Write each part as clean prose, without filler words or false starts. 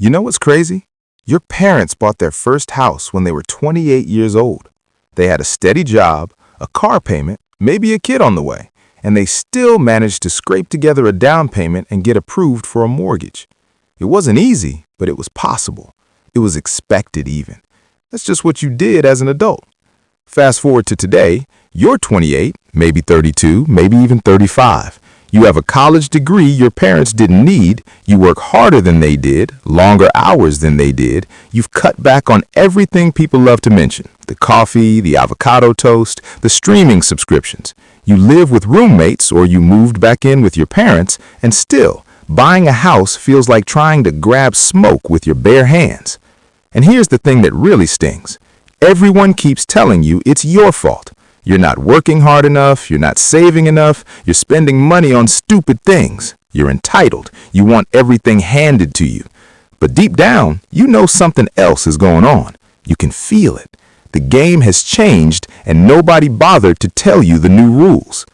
You know what's crazy? Your parents bought their first house when they were 28 years old. They had a steady job, a car payment, maybe a kid on the way, and they still managed to scrape together a down payment and get approved for a mortgage. It wasn't easy, but it was possible. It was expected even. That's just what you did as an adult. Fast forward to today, you're 28, maybe 32, maybe even 35. You have a college degree your parents didn't need, you work harder than they did, longer hours than they did, you've cut back on everything people love to mention, the coffee, the avocado toast, the streaming subscriptions. You live with roommates or you moved back in with your parents, and still, buying a house feels like trying to grab smoke with your bare hands. And here's the thing that really stings. Everyone keeps telling you it's your fault. You're not working hard enough, you're not saving enough, you're spending money on stupid things. You're entitled, you want everything handed to you. But deep down, you know something else is going on. You can feel it. The game has changed and nobody bothered to tell you the new rules.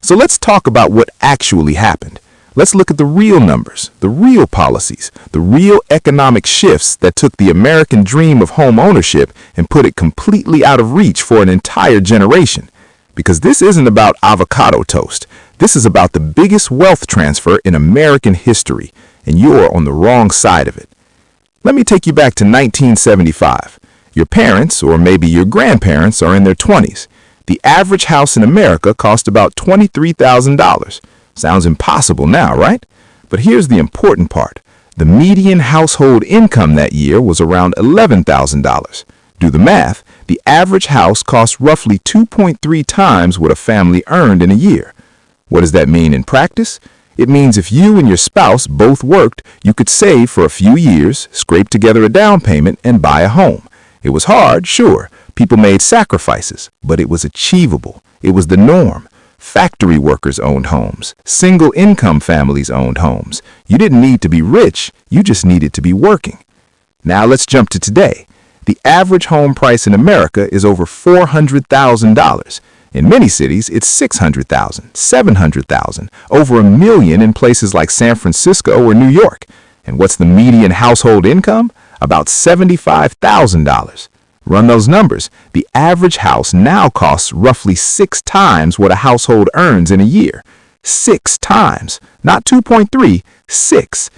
So let's talk about what actually happened. Let's look at the real numbers, the real policies, the real economic shifts that took the American dream of home ownership and put it completely out of reach for an entire generation. Because this isn't about avocado toast. This is about the biggest wealth transfer in American history, and you're on the wrong side of it. Let me take you back to 1975. Your parents, or maybe your grandparents, are in their 20s. The average house in America cost about $23,000. Sounds impossible now, right? But here's the important part. The median household income that year was around $11,000. Do the math. The average house cost roughly 2.3 times what a family earned in a year. What does that mean in practice? It means if you and your spouse both worked, you could save for a few years, scrape together a down payment, and buy a home. It was hard, sure. People made sacrifices, but it was achievable. It was the norm. Factory workers owned homes. Single-income families owned homes. You didn't need to be rich, you just needed to be working. Now let's jump to today. The average home price in America is over $400,000. In many cities, it's $600,000, $700,000, over $1 million in places like San Francisco or New York. And what's the median household income? About $75,000. Run those numbers. The average house now costs roughly 6 times what a household earns in a year. 6 times. Not 2.3, 6.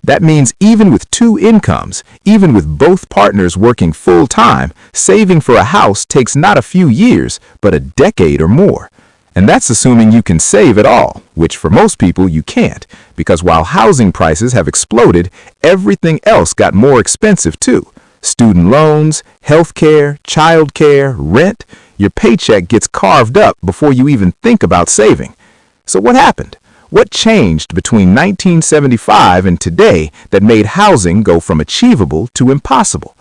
That means even with 2 incomes, even with both partners working full-time, saving for a house takes not a few years, but a decade or more. And that's assuming you can save at all, which for most people you can't, because while housing prices have exploded, everything else got more expensive too. Student loans, health care, child care, rent, your paycheck gets carved up before you even think about saving. So what happened? What changed between 1975 and today that made housing go from achievable to impossible?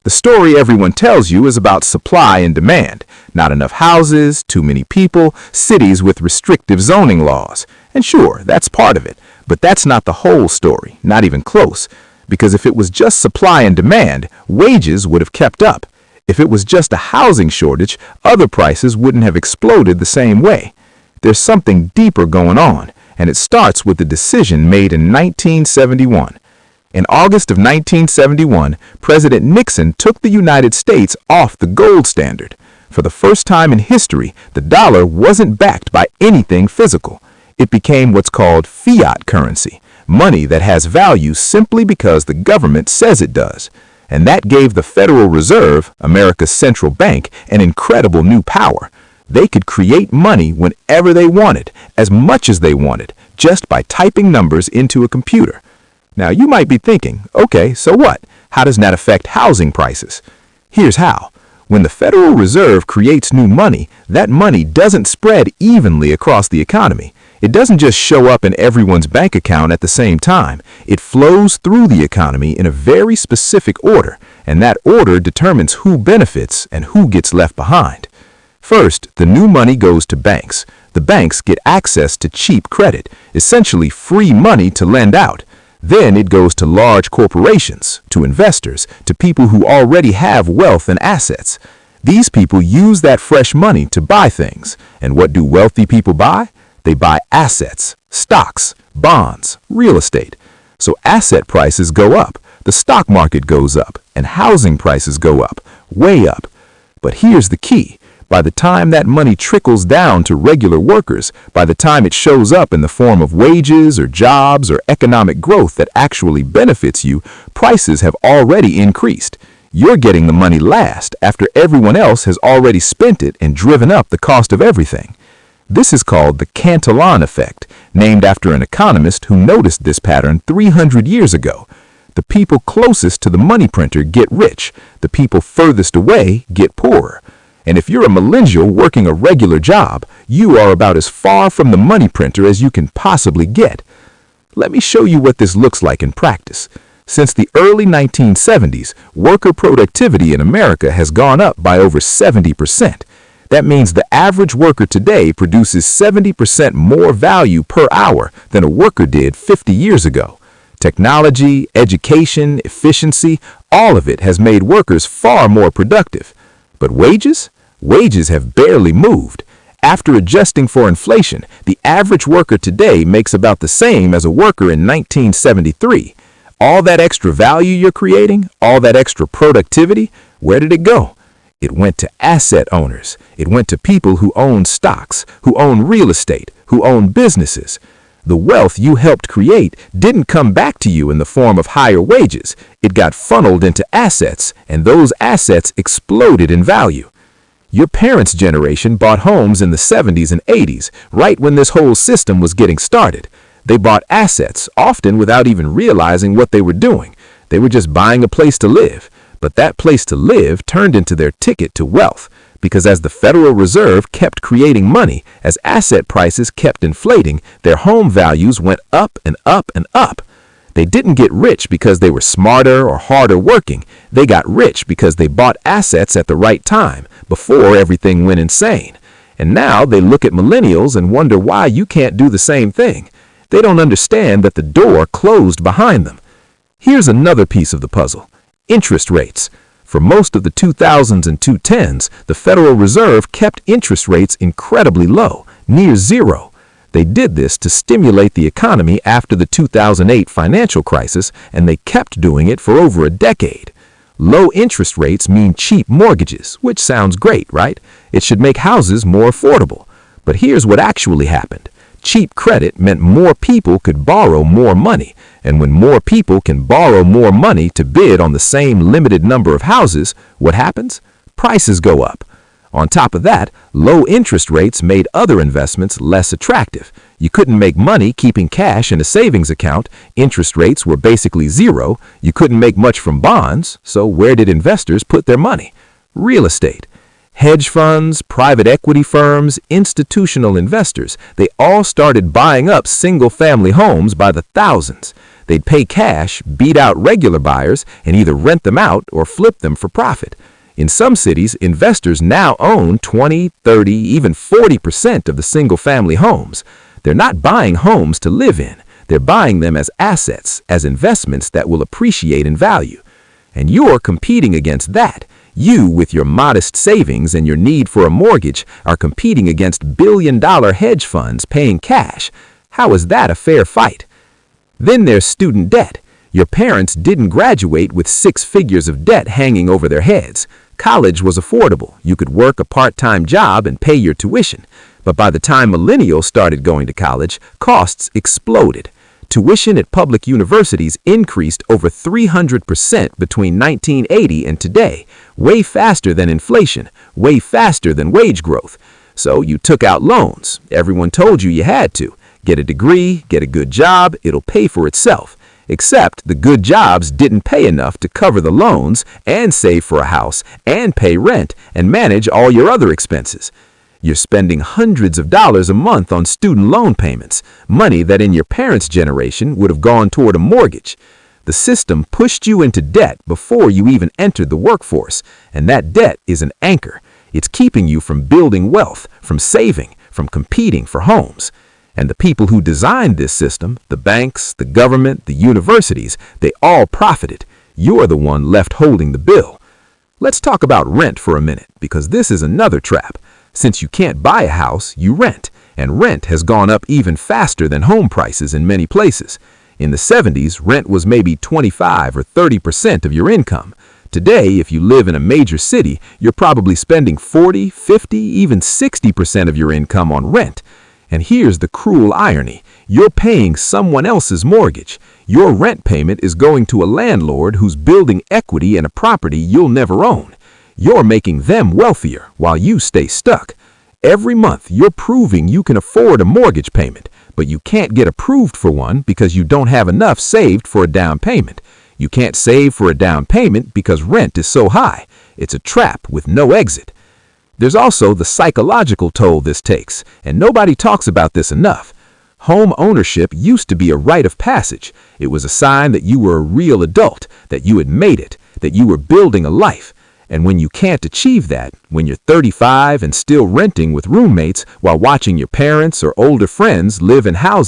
The story everyone tells you is about supply and demand. Not enough houses, too many people, cities with restrictive zoning laws. And sure, that's part of it, but that's not the whole story, not even close. Because if it was just supply and demand, wages would have kept up. If it was just a housing shortage, other prices wouldn't have exploded the same way. There's something deeper going on, and it starts with the decision made in 1971. In August of 1971, President Nixon took the United States off the gold standard. For the first time in history, the dollar wasn't backed by anything physical. It became what's called fiat currency. Money that has value simply because the government says it does. And that gave the Federal Reserve, America's central bank, an incredible new power. They could create money whenever they wanted, as much as they wanted, just by typing numbers into a computer. Now you might be thinking, okay, so what? How does that affect housing prices? Here's how. When the Federal Reserve creates new money, that money doesn't spread evenly across the economy. It doesn't just show up in everyone's bank account at the same time. It flows through the economy in a very specific order, and that order determines who benefits and who gets left behind. First, the new money goes to banks. The banks get access to cheap credit, essentially free money to lend out. Then it goes to large corporations, to investors, to people who already have wealth and assets. These people use that fresh money to buy things. And what do wealthy people buy? They buy assets, stocks, bonds, real estate. So asset prices go up. the stock market goes up and housing prices go up, way up. But here's the key. By the time that money trickles down to regular workers, by the time it shows up in the form of wages or jobs or economic growth that actually benefits you, prices have already increased. You're getting the money last after everyone else has already spent it and driven up the cost of everything. This is called the Cantillon Effect, named after an economist who noticed this pattern 300 years ago. The people closest to the money printer get rich. The people furthest away get poorer. And if you're a millennial working a regular job, you are about as far from the money printer as you can possibly get. Let me show you what this looks like in practice. Since the early 1970s, worker productivity in America has gone up by over 70%. That means the average worker today produces 70% more value per hour than a worker did 50 years ago. Technology, education, efficiency, all of it has made workers far more productive. But wages? Wages have barely moved. After adjusting for inflation, the average worker today makes about the same as a worker in 1973. All that extra value you're creating, all that extra productivity, where did it go? It went to asset owners. It went to people who own stocks, who own real estate, who own businesses. The wealth you helped create didn't come back to you in the form of higher wages. It got funneled into assets, and those assets exploded in value. Your parents' generation bought homes in the 70s and 80s, right when this whole system was getting started. They bought assets, often without even realizing what they were doing. They were just buying a place to live. But that place to live turned into their ticket to wealth, because as the Federal Reserve kept creating money, as asset prices kept inflating, their home values went up and up and up. They didn't get rich because they were smarter or harder working. They got rich because they bought assets at the right time, before everything went insane. And now they look at millennials and wonder why you can't do the same thing. They don't understand that the door closed behind them. Here's another piece of the puzzle. Interest rates. For most of the 2000s and 2010s, the Federal Reserve kept interest rates incredibly low, near zero. They did this to stimulate the economy after the 2008 financial crisis, and they kept doing it for over a decade. Low interest rates mean cheap mortgages, which sounds great, right? It should make houses more affordable. But here's what actually happened. Cheap credit meant more people could borrow more money, and when more people can borrow more money to bid on the same limited number of houses, what happens? Prices go up. On top of that, low interest rates made other investments less attractive. You couldn't make money keeping cash in a savings account. Interest rates were basically zero. You couldn't make much from bonds, so where did investors put their money? Real estate. Hedge funds, private equity firms, institutional investors, they all started buying up single-family homes by the thousands. They'd pay cash, beat out regular buyers, and either rent them out or flip them for profit. In some cities, investors now own 20, 30, even 40% of the single-family homes. They're not buying homes to live in. They're buying them as assets, as investments that will appreciate in value. And you're competing against that. You, with your modest savings and your need for a mortgage, are competing against billion-dollar hedge funds paying cash. How is that a fair fight? Then there's student debt. Your parents didn't graduate with 6 figures of debt hanging over their heads. College was affordable. You could work a part-time job and pay your tuition. But by the time millennials started going to college, costs exploded. Tuition at public universities increased over 300% between 1980 and today, way faster than inflation, way faster than wage growth. So you took out loans. Everyone told you had to. Get a degree, get a good job, it'll pay for itself. Except the good jobs didn't pay enough to cover the loans and save for a house and pay rent and manage all your other expenses. You're spending hundreds of dollars a month on student loan payments, money that in your parents' generation would have gone toward a mortgage. The system pushed you into debt before you even entered the workforce, and that debt is an anchor. It's keeping you from building wealth, from saving, from competing for homes. And the people who designed this system, the banks, the government, the universities, they all profited. You're the one left holding the bill. Let's talk about rent for a minute, because this is another trap. Since you can't buy a house, you rent, and rent has gone up even faster than home prices in many places. In the 70s, rent was maybe 25 or 30% of your income. Today, if you live in a major city, you're probably spending 40, 50, even 60% of your income on rent. And here's the cruel irony. You're paying someone else's mortgage. Your rent payment is going to a landlord who's building equity in a property you'll never own. You're making them wealthier while you stay stuck. Every month, you're proving you can afford a mortgage payment, but you can't get approved for one because you don't have enough saved for a down payment. You can't save for a down payment because rent is so high. It's a trap with no exit. There's also the psychological toll this takes, and nobody talks about this enough. Home ownership used to be a rite of passage. It was a sign that you were a real adult, that you had made it, that you were building a life. And when you can't achieve that, when you're 35 and still renting with roommates while watching your parents or older friends live in houses